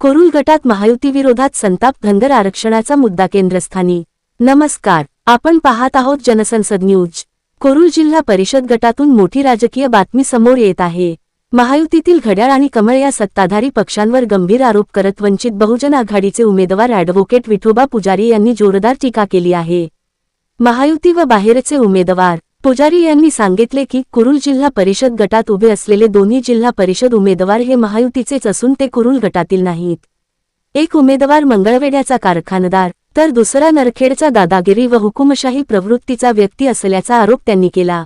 कुरुल गटात महायुती विरोधात संताप, धनगर आरक्षणाचा मुद्दा केंद्रस्थानी। नमस्कार, आपण पाहत आहोत जनसंसद न्यूज। कुरुल जिल्हा परिषद गटातून मोठी राजकीय बातमी समोर येत आहे। महायुतीतील घड्याळ आणि कमळ या सत्ताधारी पक्षांवर गंभीर आरोप करत वंचित बहुजन आघाडीचे उमेदवार ॲडव्होकेट विठोबा पुजारी यांनी जोरदार टीका केली आहे। महायुती व बाहेरचे उमेदवार पुजारी यांनी सांगितले की कुरुल जिल्हा परिषद गटात उभे असलेले दोन्ही जिल्हा परिषद उमेदवार हे महायुतीचेच असून ते कुरुल गटातील नाहीत। एक उमेदवार मंगळवेढ्याचा कारखानदार तर दुसरा नरखेडचा दादागिरी व हुकुमशाही प्रवृत्तीचा व्यक्ती असल्याचा आरोप त्यांनी केला।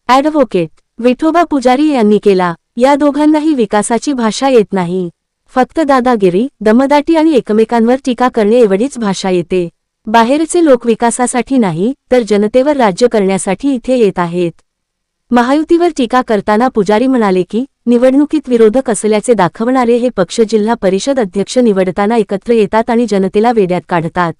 ॲडव्होकेट विठोबा पुजारी यांनी केला, या दोघांनाही विकासाची भाषा येत नाही, फक्त दादागिरी, दमदाटी आणि एकमेकांवर टीका करणे एवढीच भाषा येते। बाहेरचे लोक विकासासाठी नाही तर जनतेवर राज्य करण्यासाठी इथे येत आहेत। महायुतीवर टीका करताना पुजारी म्हणाले की निवडणुकीत विरोधक असल्याचे दाखवणारे हे पक्ष जिल्हा परिषद अध्यक्ष निवडताना एकत्र येतात आणि जनतेला वेड्यात काढतात।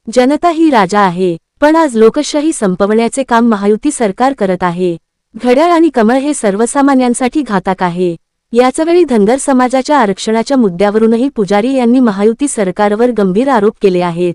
जनता ही राजा आहे, पण आज लोकशाही संपवण्याचे काम महायुती सरकार करत आहे। घड्याळ आणि कमळ हे सर्वसामान्यांसाठी घातक आहे। याचवेळी धनगर समाजाच्या आरक्षणाच्या मुद्द्यावरूनही पुजारी यांनी महायुती सरकारवर गंभीर आरोप केले आहेत।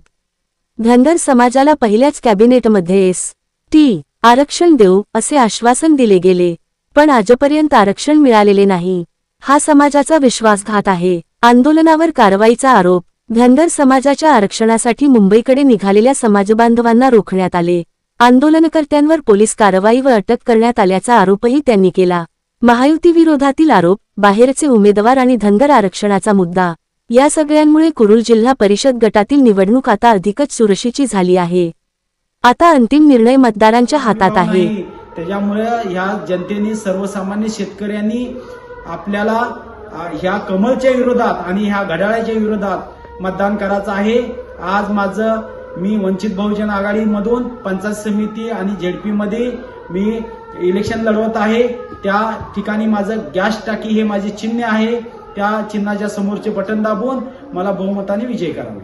धनगर समाजाला पहिल्याच कॅबिनेटमध्ये एस.टी. आरक्षण देऊ असे आश्वासन दिले गेले, पण आजपर्यंत आरक्षण मिळालेले नाही। हा समाजाचा विश्वासघात आहे। आंदोलनावर कारवाईचा आरोप धनगर समाजाच्या आरक्षणासाठी मुंबईकडे निघालेल्या समाजबांधवांना रोखण्यात आले। आंदोलनकर्त्यांवर पोलीस कारवाई व अटक करण्यात आल्याचा आरोपही त्यांनी केला। महायुती विरोधातील आरोप, बाहेरचे उमेदवार आणि धनगर आरक्षणाचा मुद्दा या सगळ्यांमुळे कुरुल जिल्हा परिषद गटातील निवडणूक आता अधिकच चुरशीची झाली आहे। आता अंतिम निर्णय मतदारांच्या हातात आहे। त्याच्यामुळे ह्या जनतेने, सर्वसामान्य शेतकऱ्यांनी आपल्याला ह्या कमळच्या विरोधात आणि ह्या घड्याळाच्या विरोधात मतदान करायचं आहे। आज मी वंचित बहुजन आघाडीमधून पंचायत समिती आणि झेडपी मध्ये मी इलेक्शन लढवत आहे। त्या ठिकाणी माझं गॅस टाकी हे माझे चिन्ह आहे। त्या चिन्हाच्या समोरचे बटन दाबून मला बहुमताने विजय करावा।